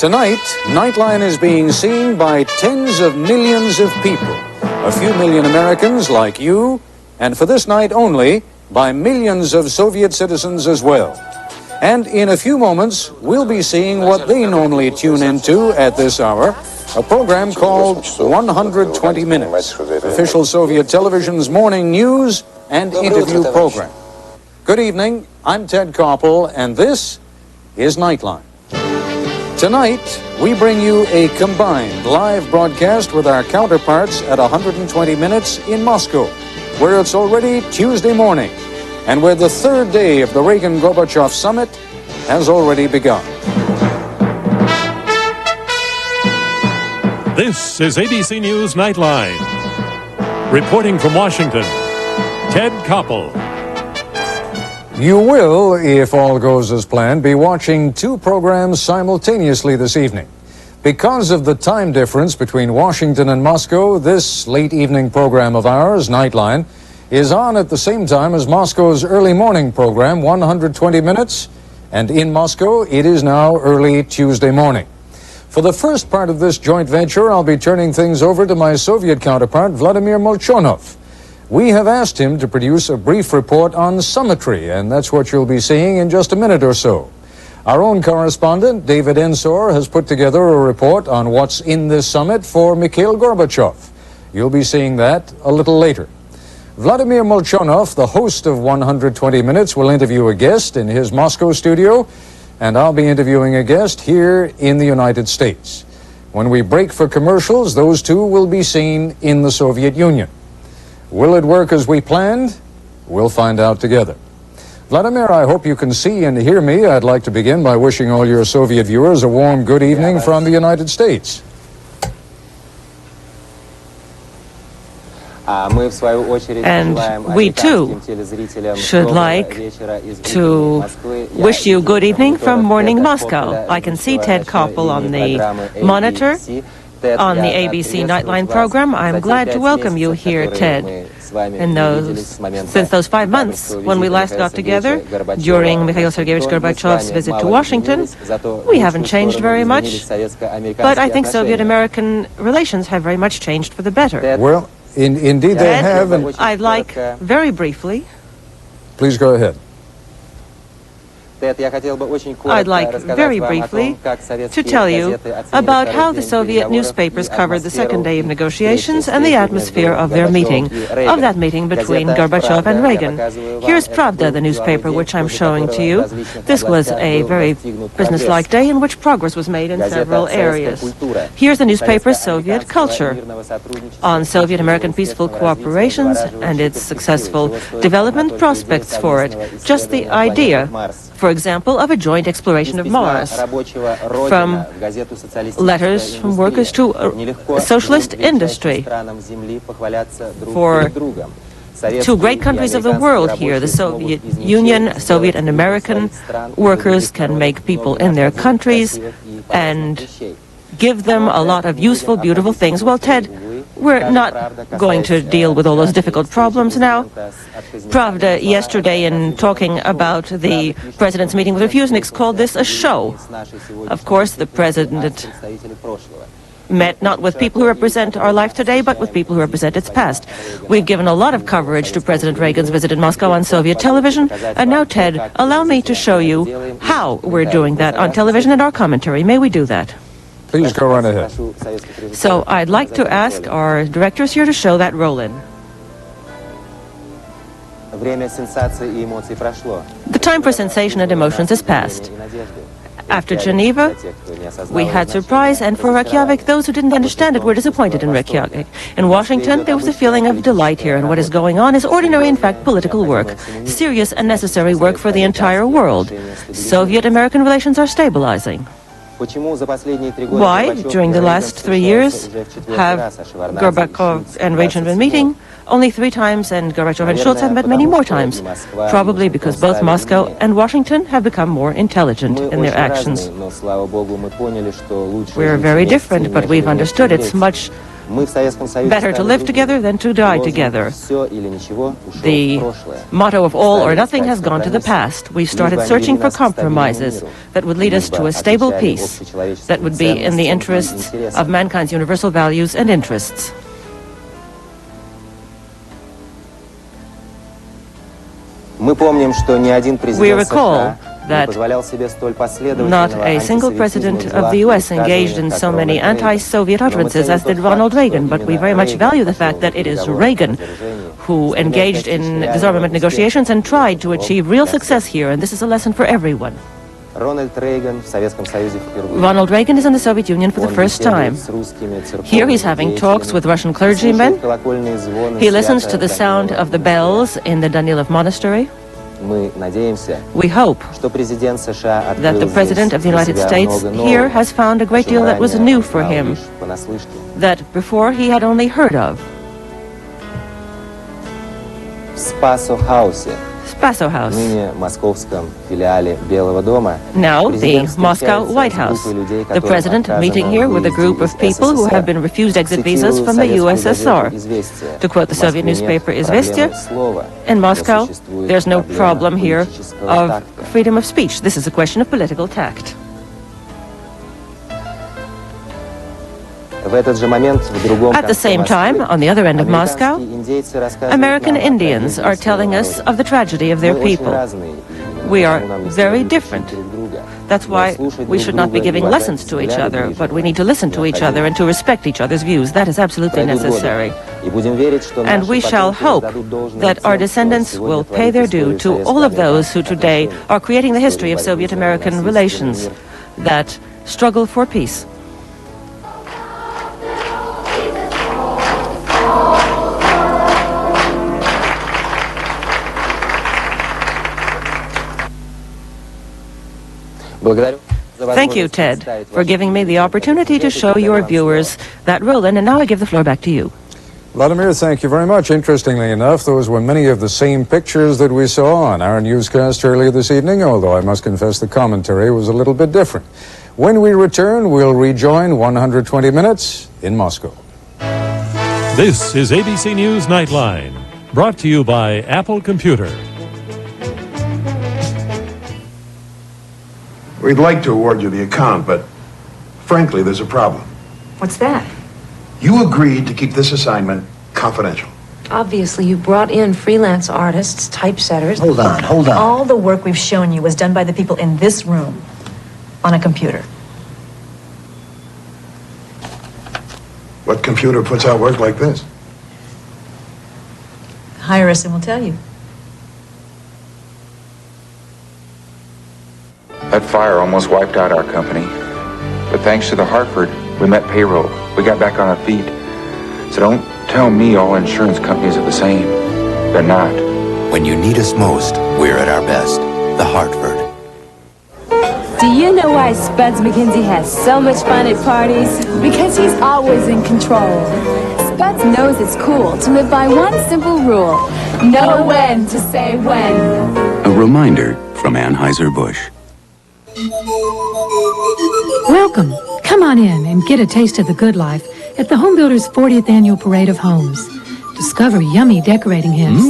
Tonight, Nightline is being seen by tens of millions of people. A few million Americans like you, and for this night only, by millions of Soviet citizens as well. And in a few moments, we'll be seeing what they normally tune into at this hour, a program called 120 Minutes, official Soviet television's morning news and interview program. Good evening, I'm Ted Koppel, and this is Nightline. Tonight, we bring you a combined live broadcast with our counterparts at 120 Minutes in Moscow, where it's already Tuesday morning, and where the third day of the Reagan-Gorbachev summit has already begun. This is ABC News Nightline. Reporting from Washington, Ted Koppel. You will, if all goes as planned, be watching two programs simultaneously this evening. Because of the time difference between Washington and Moscow, this late evening program of ours, Nightline, is on at the same time as Moscow's early morning program, 120 Minutes, and in Moscow, it is now early Tuesday morning. For the first part of this joint venture, I'll be turning things over to my Soviet counterpart, Vladimir Molchonov. We have asked him to produce a brief report on summitry, and that's what you'll be seeing in just a minute or so. Our own correspondent, David Ensor, has put together a report on what's in this summit for Mikhail Gorbachev. You'll be seeing that a little later. Vladimir Molchonov, the host of 120 Minutes, will interview a guest in his Moscow studio, and I'll be interviewing a guest here in the United States. When we break for commercials, those two will be seen in the Soviet Union. Will it work as we planned? We'll find out together. Vladimir, I hope you can see and hear me. I'd like to begin by wishing all your Soviet viewers a warm good evening from the United States. And we too should like to wish you good evening from morning Moscow. I can see Ted Koppel on the monitor on the ABC Nightline program. I'm glad to welcome you here, Ted. Since those 5 months when we last got together during Mikhail Sergeyevich Gorbachev's visit to Washington, we haven't changed very much, but I think Soviet-American relations have very much changed for the better. Well, indeed they have. And I'd like very briefly. Please go ahead. I'd like very briefly to tell you about how the Soviet newspapers covered the second day of negotiations and the atmosphere of their meeting, between Gorbachev and Reagan. Here's Pravda, the newspaper which I'm showing to you. This was a very businesslike day in which progress was made in several areas. Here's the newspaper's Soviet culture on Soviet-American peaceful cooperations and its successful development prospects for it. Just the idea, for example, of a joint exploration of Mars, from letters from workers to socialist industry. For two great countries of the world here, the Soviet Union, Soviet and American workers can make people in their countries and give them a lot of useful, beautiful things. Well, Ted, we're not going to deal with all those difficult problems now. Pravda yesterday, in talking about the president's meeting with refuseniks, called this a show. Of course, the president met not with people who represent our life today, but with people who represent its past. We've given a lot of coverage to President Reagan's visit in Moscow on Soviet television, and now, Ted, allow me to show you how we're doing that on television in our commentary. May we do that? Please go right ahead. So I'd like to ask our directors here to show that roll-in. The time for sensation and emotions has passed. After Geneva, we had surprise, and for Reykjavik, those who didn't understand it were disappointed in Reykjavik. In Washington, there was a feeling of delight here, and what is going on is ordinary, in fact, political work, serious and necessary work for the entire world. Soviet-American relations are stabilizing. Why, during the last 3 years, have Gorbachev and Reagan been meeting? Only 3 times, and Gorbachev and Schultz have met many more times. Probably because both Moscow and Washington have become more intelligent in their actions. We're very different, but we've understood it's much Better to live together than to die together. The motto of all or nothing has gone to the past. We started searching for compromises that would lead us to a stable peace that would be in the interests of mankind's universal values and interests. We recall that not a single president of the U.S. engaged in so many anti-Soviet utterances as did Ronald Reagan, but we very much value the fact that it is Reagan who engaged in disarmament negotiations and tried to achieve real success here, and this is a lesson for everyone. Ronald Reagan is in the Soviet Union for the first time. Here he's having talks with Russian clergymen. He listens to the sound of the bells in the Danilov Monastery. We hope that the President of the United States here has found a great deal that was new for him, that before he had only heard of. Spaso House. Now the Moscow White House. The President meeting here with a group of people who have been refused exit visas from the USSR. To quote the Soviet newspaper Izvestia, in Moscow, there's no problem here of freedom of speech. This is a question of political tact. At the same time, on the other end of Moscow, American Indians are telling us of the tragedy of their people. We are very different. That's why we should not be giving lessons to each other, but we need to listen to each other and to respect each other's views. That is absolutely necessary. And we shall hope that our descendants will pay their due to all of those who today are creating the history of Soviet-American relations, that struggle for peace. Thank you, Ted, for giving me the opportunity to show your viewers that ruling, and now I give the floor back to you. Vladimir, thank you very much. Interestingly enough, those were many of the same pictures that we saw on our newscast earlier this evening, although I must confess the commentary was a little bit different. When we return, we'll rejoin 120 Minutes in Moscow. This is ABC News Nightline, brought to you by Apple Computer. We'd like to award you the account, but frankly, there's a problem. What's that? You agreed to keep this assignment confidential. Obviously, you brought in freelance artists, typesetters. Hold on. All the work we've shown you was done by the people in this room on a computer. What computer puts out work like this? Hire us and we'll tell you. That fire almost wiped out our company. But thanks to the Hartford, we met payroll. We got back on our feet. So don't tell me all insurance companies are the same. They're not. When you need us most, we're at our best. The Hartford. Do you know why Spuds Mackenzie has so much fun at parties? Because he's always in control. Spuds knows it's cool to live by one simple rule. Know when to say when. A reminder from Anheuser-Busch. Welcome. Come on in and get a taste of the good life at the Home Builders 40th Annual Parade of Homes. Discover yummy decorating hints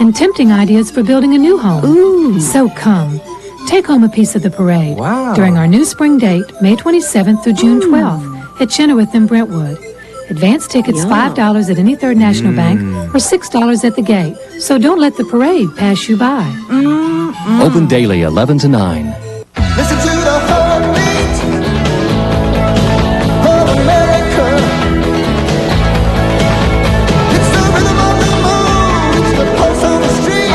and tempting ideas for building a new home. Ooh. So come, take home a piece of the parade Wow. during our new spring date, May 27th through June 12th at Chenoweth and Brentwood. Advance tickets $5 at any Third National Bank or $6 at the gate. So don't let the parade pass you by. Open daily 11 to 9. Listen to the heartbeat of America. It's the rhythm of the moon. It's the pulse on the street.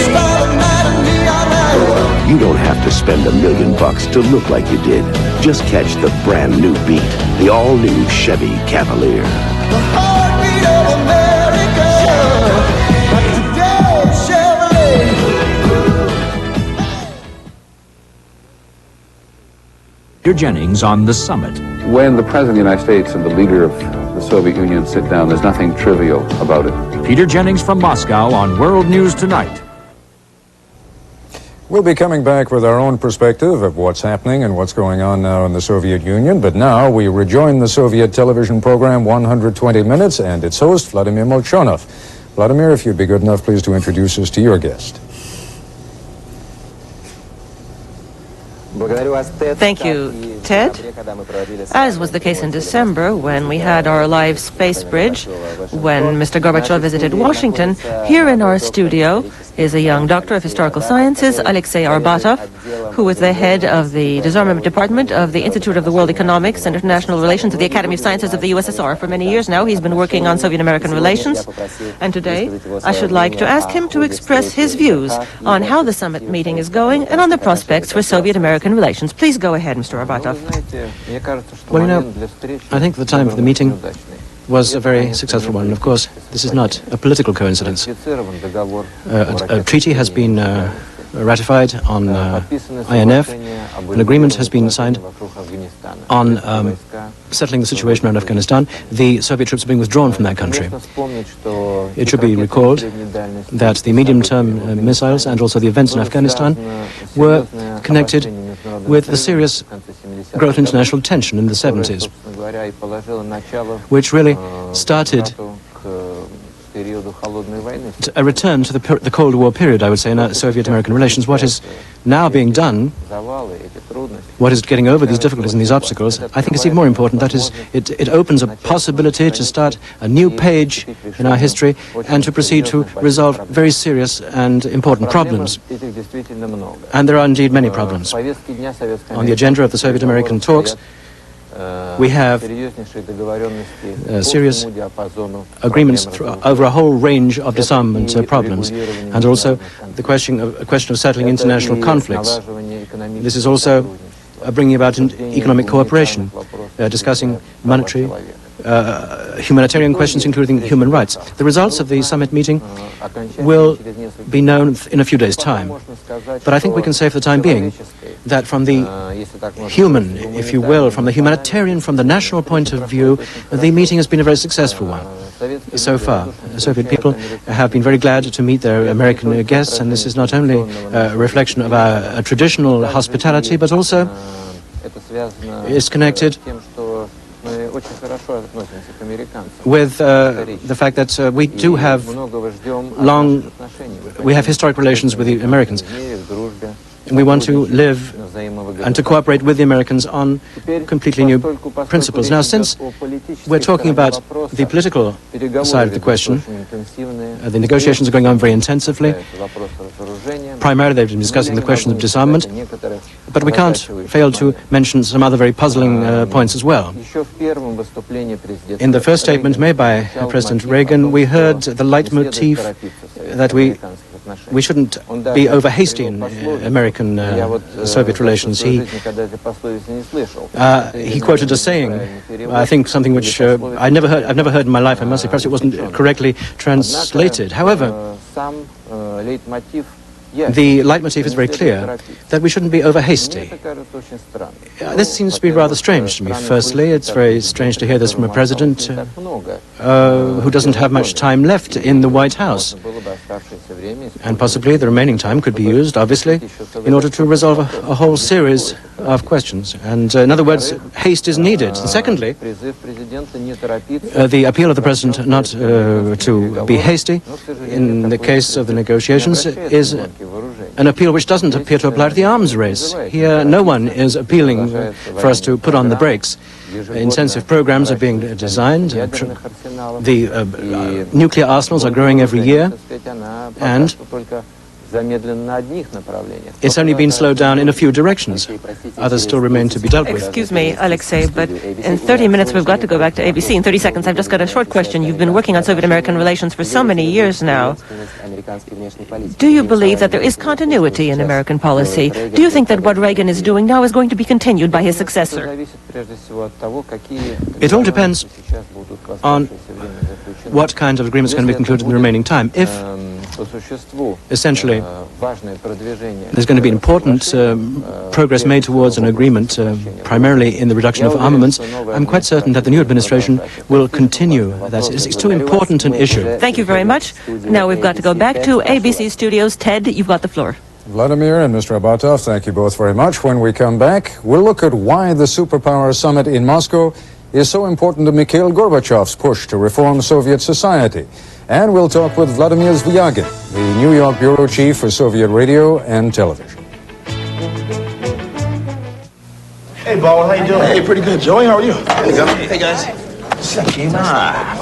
Starlight night and neon light. You don't have to spend $1 million to look like you did. Just catch the brand new beat, the all-new Chevy Cavalier. The heartbeat of America. Today, Chevrolet. Peter Jennings on the summit. When the President of the United States and the leader of the Soviet Union sit down, there's nothing trivial about it. Peter Jennings from Moscow on World News Tonight. We'll be coming back with our own perspective of what's happening and what's going on now in the Soviet Union. But now we rejoin the Soviet television program 120 Minutes and its host, Vladimir Molchonov. Vladimir, if you'd be good enough, please, to introduce us to your guest. Thank you, Ted. As was the case in December, when we had our live space bridge, when Mr. Gorbachev visited Washington, here in our studio is a young doctor of historical sciences, Alexei Arbatov, who is the head of the disarmament department of the Institute of the World Economics and International Relations of the Academy of Sciences of the USSR. For many years now, he's been working on Soviet-American relations. And today, I should like to ask him to express his views on how the summit meeting is going and on the prospects for Soviet-American relations. Please go ahead, Mr. Arbatov. Well, you know, I think the time for the meeting was a very successful one. Of course, this is not a political coincidence. A treaty has been ratified on INF. An agreement has been signed on settling the situation around Afghanistan. The Soviet troops are being withdrawn from that country. It should be recalled that the medium-term missiles and also the events in Afghanistan were connected with the serious growth in international tension in the 70s, which really started a return to the Cold War period, I would say, in Soviet-American relations. What is now being done, what is getting over these difficulties and these obstacles, I think is even more important. That is, it opens a possibility to start a new page in our history and to proceed to resolve very serious and important problems. And there are indeed many problems. On the agenda of the Soviet-American talks, we have serious agreements over a whole range of disarmament problems, and also the question of settling international conflicts. This is also bringing about economic cooperation, discussing monetary, humanitarian questions, including human rights. The results of the summit meeting will be known in a few days' time. But I think we can say for the time being that from the human, if you will, from the humanitarian, from the national point of view, the meeting has been a very successful one so far. The Soviet people have been very glad to meet their American guests, and this is not only a reflection of our traditional hospitality, but also is connected with the fact that we do have historic relations with the Americans. And we want to live and to cooperate with the Americans on completely new principles. Now, since we're talking about the political side of the question, the negotiations are going on very intensively. Primarily, they've been discussing the question of disarmament, but we can't fail to mention some other very puzzling points as well. In the first statement made by President Reagan, we heard the leitmotif that we shouldn't be over hasty in American-Soviet relations. He quoted a saying, I think something which I've never heard in my life. I must say, perhaps it wasn't correctly translated. However, the leitmotif is very clear, that we shouldn't be over hasty. This seems to be rather strange to me. Firstly, it's very strange to hear this from a president who doesn't have much time left in the White House. And possibly the remaining time could be used, obviously, in order to resolve a whole series of questions. And in other words, haste is needed. And secondly, the appeal of the president not to be hasty in the case of the negotiations is an appeal which doesn't appear to apply to the arms race. Here, no one is appealing for us to put on the brakes. Intensive programs are being designed. The nuclear arsenals are growing every year, and it's only been slowed down in a few directions. Others still remain to be dealt with. Excuse me, Alexei, but in 30 minutes we've got to go back to ABC. In 30 seconds, I've just got a short question. You've been working on Soviet-American relations for so many years now. Do you believe that there is continuity in American policy? Do you think that what Reagan is doing now is going to be continued by his successor? It all depends on what kind of agreements can be concluded in the remaining time. If essentially there's going to be important progress made towards an agreement, primarily in the reduction of armaments, I'm quite certain that the new administration will continue that. It's too important an issue. Thank you very much. Now we've got to go back to ABC Studios. Ted, you've got the floor. Vladimir and Mr. Abatov, thank you both very much. When we come back, we'll look at why the superpower summit in Moscow is so important to Mikhail Gorbachev's push to reform Soviet society. And we'll talk with Vladimir Zvyagin, the New York bureau chief for Soviet radio and television. Hey, Bo, how you doing? Hey, pretty good. Joey, how are you? Hey, guys.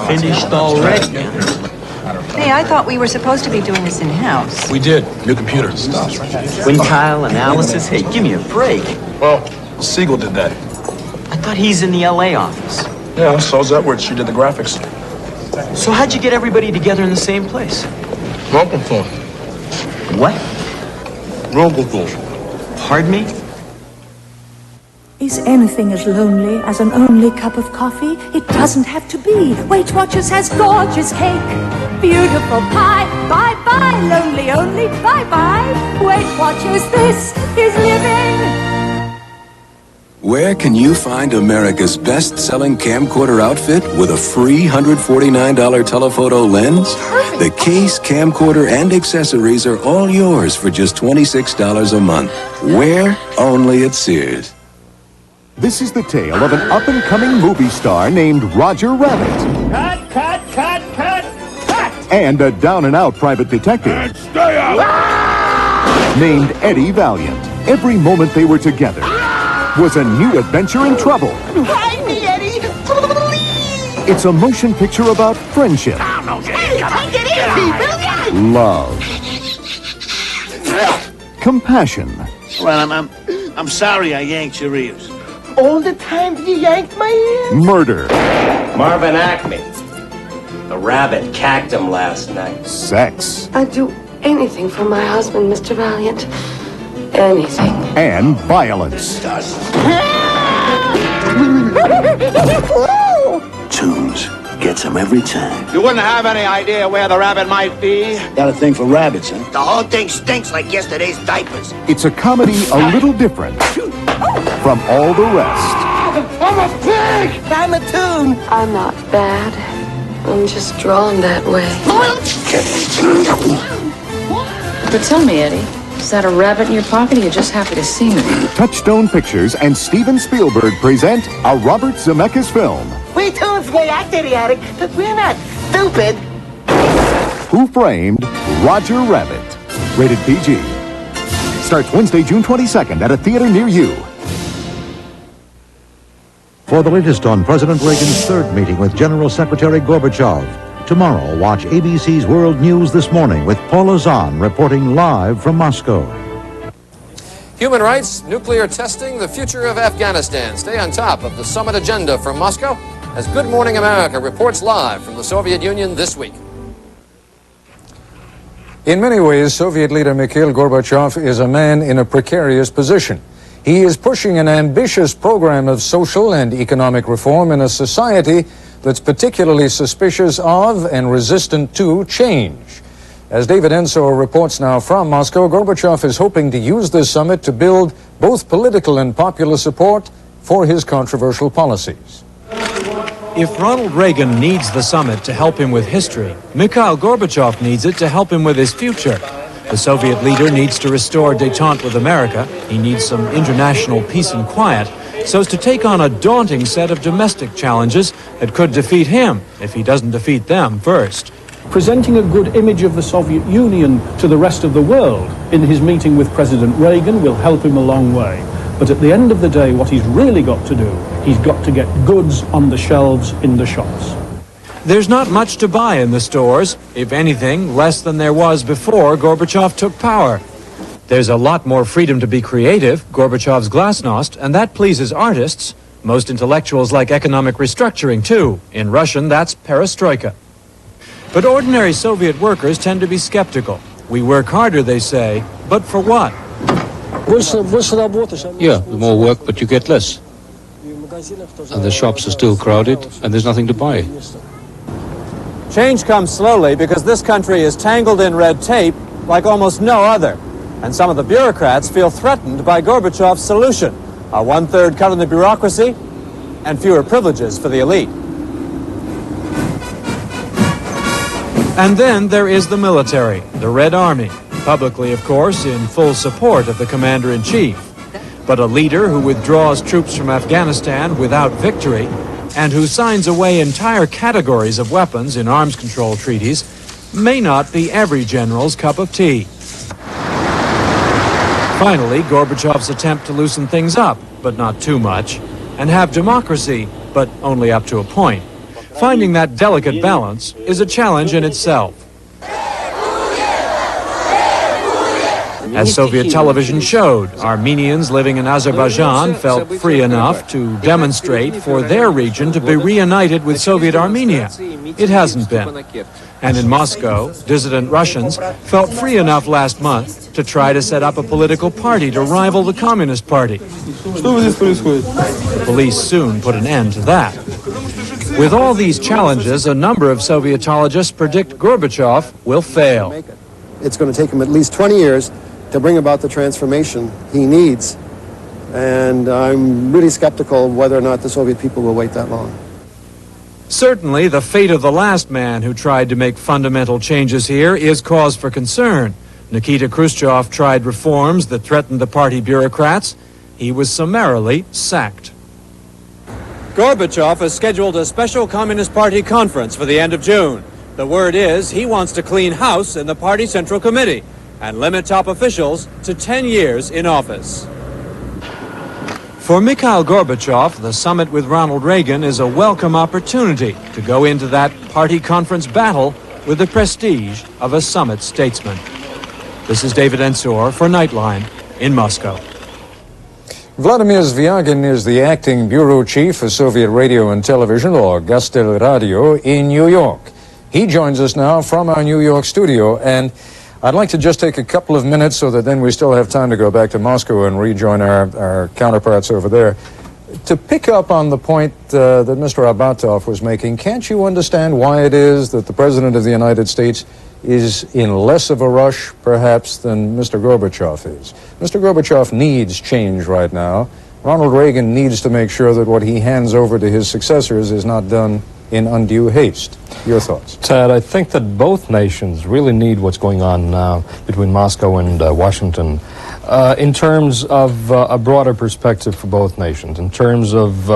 Finished already. Hey, I thought we were supposed to be doing this in-house. We did. New computer and stuff. Quintile analysis? Hey, give me a break. Well, Siegel did that. I thought he's in the LA office. Yeah, so's Edwards. She did the graphics. So how'd you get everybody together in the same place? Robocall. What? Robocall. Pardon me? Is anything as lonely as an only cup of coffee? It doesn't have to be. Weight Watchers has gorgeous cake, beautiful pie. Bye-bye, lonely only, bye-bye. Weight Watchers, this is living. Where can you find America's best-selling camcorder outfit with a free $149 telephoto lens? The case, camcorder, and accessories are all yours for just $26 a month. Where? Only at Sears. This is the tale of an up-and-coming movie star named Roger Rabbit. Cut, cut, cut, cut, cut! And a down-and-out private detective. Stay out! Named Eddie Valiant. Every moment they were together was a new adventure in trouble. Hide me, Eddie! Please! It's a motion picture about friendship. Hey, take it easy, will ya? Love. Compassion. Well, I'm sorry I yanked your ears. All the time you yanked my ears? Murder. Marvin Acme. The rabbit cacked him last night. Sex. I'd do anything for my husband, Mr. Valiant. Anything. And violence. Tunes gets him every time. You wouldn't have any idea where the rabbit might be? Got a thing for rabbits, huh? The whole thing stinks like yesterday's diapers. It's a comedy a little different from all the rest. I'm a pig! I'm a tune! I'm not bad. I'm just drawn that way. But tell me, Eddie, is that a rabbit in your pocket, or are you just happy to see me? Touchstone Pictures and Steven Spielberg present a Robert Zemeckis film. We tunes may act idiotic, but we're not stupid. Who Framed Roger Rabbit? Rated PG. Starts Wednesday, June 22nd at a theater near you. For the latest on President Reagan's third meeting with General Secretary Gorbachev, tomorrow watch ABC's World News This Morning with Paula Zahn reporting live from Moscow. Human rights, nuclear testing, the future of Afghanistan. Stay on top of the summit agenda from Moscow as Good Morning America reports live from the Soviet Union this week. In many ways, Soviet leader Mikhail Gorbachev is a man in a precarious position. He is pushing an ambitious program of social and economic reform in a society that's particularly suspicious of and resistant to change. As David Ensor reports now from Moscow, Gorbachev is hoping to use this summit to build both political and popular support for his controversial policies. If Ronald Reagan needs the summit to help him with history, Mikhail Gorbachev needs it to help him with his future. The Soviet leader needs to restore détente with America. He needs some international peace and quiet so as to take on a daunting set of domestic challenges that could defeat him if he doesn't defeat them first. Presenting a good image of the Soviet Union to the rest of the world in his meeting with President Reagan will help him a long way. But at the end of the day, what he's really got to do, he's got to get goods on the shelves in the shops. There's not much to buy in the stores, if anything, less than there was before Gorbachev took power. There's a lot more freedom to be creative, Gorbachev's glasnost, and that pleases artists. Most intellectuals like economic restructuring, too. In Russian, that's perestroika. But ordinary Soviet workers tend to be skeptical. We work harder, they say, but for what? Yeah, the more work, but you get less. And the shops are still crowded, and there's nothing to buy. Change comes slowly because this country is tangled in red tape like almost no other. And some of the bureaucrats feel threatened by Gorbachev's solution, a one-third cut in the bureaucracy and fewer privileges for the elite. And then there is the military, the Red Army. publicly, of course, in full support of the commander-in-chief. But a leader who withdraws troops from Afghanistan without victory and who signs away entire categories of weapons in arms control treaties may not be every general's cup of tea. Finally, Gorbachev's attempt to loosen things up, but not too much, and have democracy, but only up to a point. Finding that delicate balance is a challenge in itself. As Soviet television showed, Armenians living in Azerbaijan felt free enough to demonstrate for their region to be reunited with Soviet Armenia. It hasn't been. And in Moscow, dissident Russians felt free enough last month to try to set up a political party to rival the Communist Party. Police soon put an end to that. With all these challenges, a number of Sovietologists predict Gorbachev will fail. It's going to take him at least 20 years to bring about the transformation he needs. And I'm really skeptical of whether or not the Soviet people will wait that long. Certainly, the fate of the last man who tried to make fundamental changes here is cause for concern. Nikita Khrushchev tried reforms that threatened the party bureaucrats. He was summarily sacked. Gorbachev has scheduled a special Communist Party conference for the end of June. The word is he wants to clean house in the party Central Committee and limit top officials to 10 years in office. For Mikhail Gorbachev, the summit with Ronald Reagan is a welcome opportunity to go into that party conference battle with the prestige of a summit statesman. This is David Ensor for Nightline in Moscow. Vladimir Zvyagin is the acting bureau chief for Soviet radio and television, or Gostel Radio, in New York. He joins us now from our New York studio, and I'd like to just take a couple of minutes so that then we still have time to go back to Moscow and rejoin our counterparts over there. To pick up on the point that Mr. Abatov was making, can't you understand why it is that the President of the United States is in less of a rush, perhaps, than Mr. Gorbachev is? Mr. Gorbachev needs change right now. Ronald Reagan needs to make sure that what he hands over to his successors is not done in undue haste. Your thoughts? Ted, I think that both nations really need what's going on now between Moscow and Washington in terms of a broader perspective for both nations, in terms of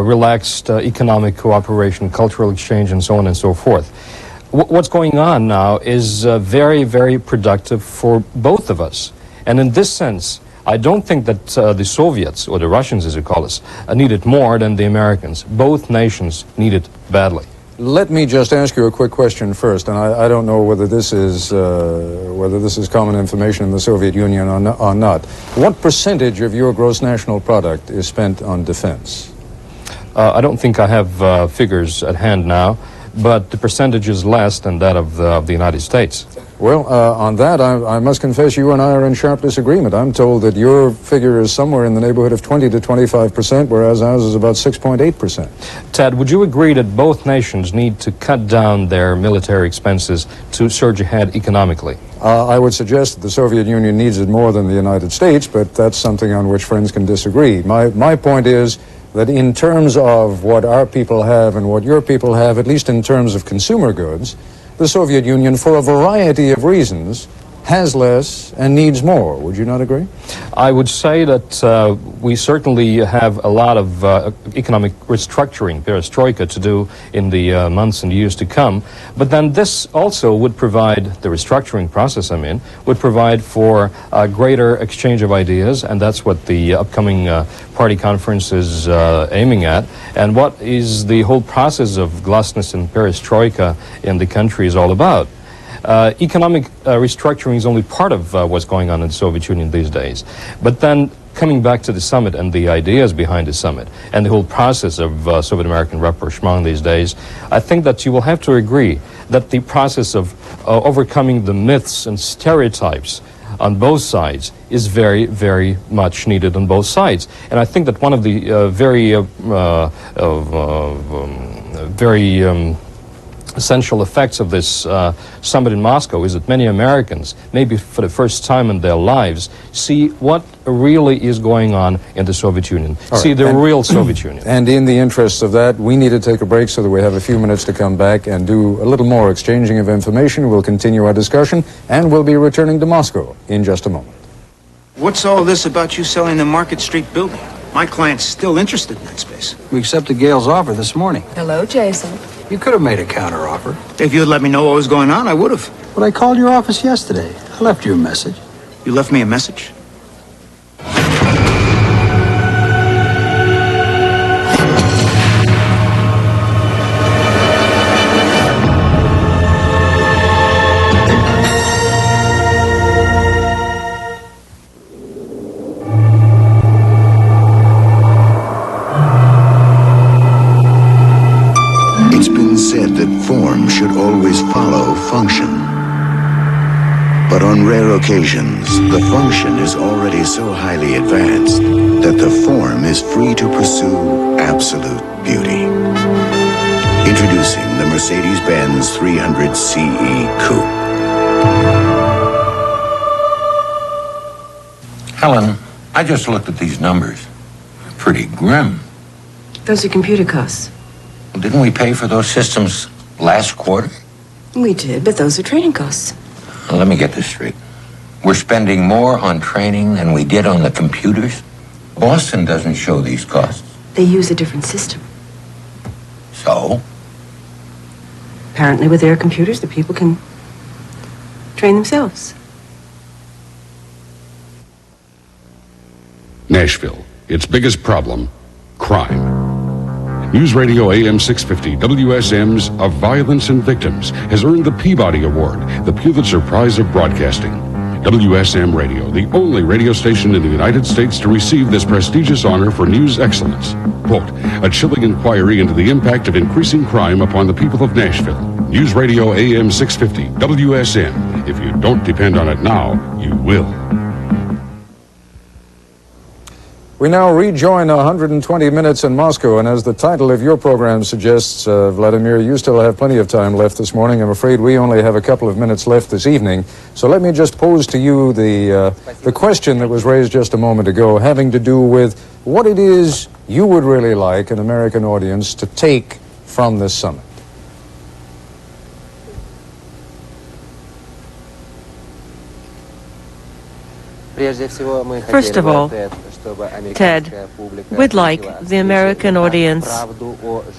relaxed economic cooperation, cultural exchange, and so on and so forth. What's going on now is very, very productive for both of us. And in this sense, I don't think that the Soviets, or the Russians as you call us, need it more than the Americans. Both nations need it badly. Let me just ask you a quick question first, and I don't know whether this is common information in the Soviet Union or not. What percentage of your gross national product is spent on defense? I don't think I have figures at hand now, but the percentage is less than that of the United States. Well, on that, I must confess you and I are in sharp disagreement. I'm told that your figure is somewhere in the neighborhood of 20 to 25%, whereas ours is about 6.8%. Ted, would you agree that both nations need to cut down their military expenses to surge ahead economically? I would suggest that the Soviet Union needs it more than the United States, but that's something on which friends can disagree. My point is that in terms of what our people have and what your people have, at least in terms of consumer goods, the Soviet Union, for a variety of reasons, has less and needs more. Would you not agree? I would say that we certainly have a lot of economic restructuring, perestroika, to do in the months and years to come. But then this also would provide, the restructuring process, would provide for a greater exchange of ideas, and that's what the upcoming party conference is aiming at. And what is the whole process of glasnost and perestroika in the country is all about. Economic restructuring is only part of what's going on in the Soviet Union these days. But then coming back to the summit and the ideas behind the summit and the whole process of Soviet-American rapprochement these days, I think that you will have to agree that the process of overcoming the myths and stereotypes on both sides is very, very much needed on both sides. And I think that one of the very essential effects of this summit in Moscow is that many Americans, maybe for the first time in their lives, see what really is going on in the Soviet Union, see the real Soviet Union. And in the interests of that, we need to take a break so that we have a few minutes to come back and do a little more exchanging of information. We'll continue our discussion, and we'll be returning to Moscow in just a moment. What's all this about you selling the Market Street building? My client's still interested in that space. We accepted Gail's offer this morning. Hello, Jason. You could have made a counteroffer. If you had let me know what was going on, I would have. But I called your office yesterday. I left you a message. You left me a message? Said that form should always follow function. But on rare occasions, the function is already so highly advanced that the form is free to pursue absolute beauty. Introducing the Mercedes-Benz 300 CE Coupe. Helen, I just looked at these numbers. Pretty grim. Those are computer costs. Didn't we pay for those systems last quarter? We did, but those are training costs. Well, let me get this straight. We're spending more on training than we did on the computers? Boston doesn't show these costs. They use a different system. So? Apparently with their computers, the people can train themselves. Nashville, its biggest problem, crime. News Radio AM 650 WSM's Of Violence and Victims has earned the Peabody Award, the Pulitzer Prize of Broadcasting. WSM Radio, the only radio station in the United States to receive this prestigious honor for news excellence. Quote, a chilling inquiry into the impact of increasing crime upon the people of Nashville. News Radio AM 650 WSM. If you don't depend on it now, you will. We now rejoin 120 minutes in Moscow, and as the title of your program suggests, Vladimir, you still have plenty of time left this morning. I'm afraid we only have a couple of minutes left this evening. So let me just pose to you the question that was raised just a moment ago, having to do with what it is you would really like an American audience to take from this summit. First of all, Ted, we'd like the American audience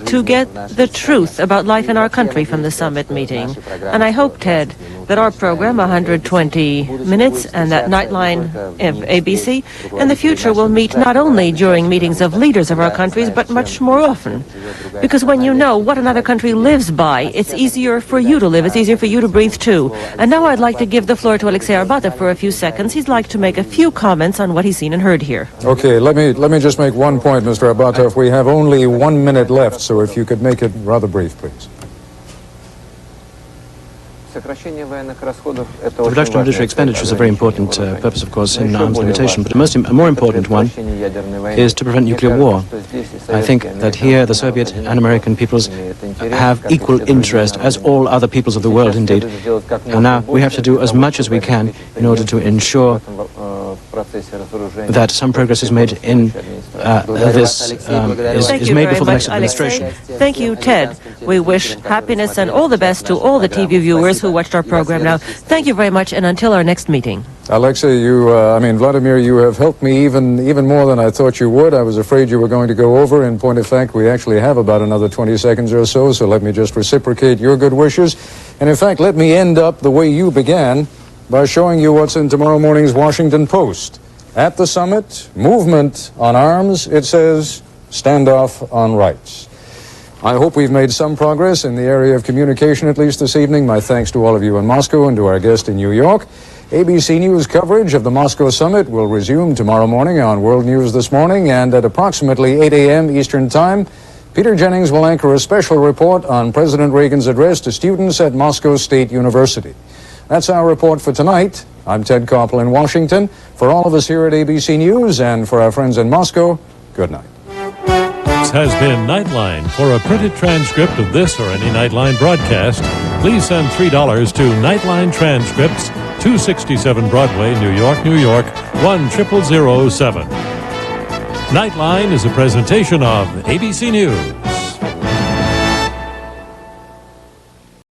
to get the truth about life in our country from the summit meeting. And I hope, Ted, that our program, 120 minutes, and that Nightline of ABC, in the future will meet not only during meetings of leaders of our countries, but much more often. Because when you know what another country lives by, it's easier for you to live, it's easier for you to breathe too. And now I'd like to give the floor to Alexei Arbatov for a few seconds. He'd like to make a few comments on what he's seen and heard here. Okay, let me just make one point, Mr. Arbatov. We have only 1 minute left, so if you could make it rather brief, please. The reduction of military expenditure is a very important purpose, of course, in arms limitation, but a more important one is to prevent nuclear war. I think that here the Soviet and American peoples have equal interest, as all other peoples of the world, indeed. And now we have to do as much as we can in order to ensure that some progress is made in this, is made before the next administration. Thank you, Ted. We wish happiness and all the best to all the TV viewers who watched our program now. Thank you very much, and until our next meeting. Alexei, Vladimir, you have helped me even more than I thought you would. I was afraid you were going to go over. In point of fact, we actually have about another 20 seconds or so let me just reciprocate your good wishes. And in fact, let me end up the way you began, by showing you what's in tomorrow morning's Washington Post. At the summit, movement on arms, it says, standoff on rights. I hope we've made some progress in the area of communication, at least this evening. My thanks to all of you in Moscow and to our guest in New York. ABC News coverage of the Moscow summit will resume tomorrow morning on World News This Morning, and at approximately 8 a.m. Eastern Time, Peter Jennings will anchor a special report on President Reagan's address to students at Moscow State University. That's our report for tonight. I'm Ted Koppel in Washington. For all of us here at ABC News and for our friends in Moscow, good night. This has been Nightline. For a printed transcript of this or any Nightline broadcast, please send $3 to Nightline Transcripts, 267 Broadway, New York, New York, 10007. Nightline is a presentation of ABC News.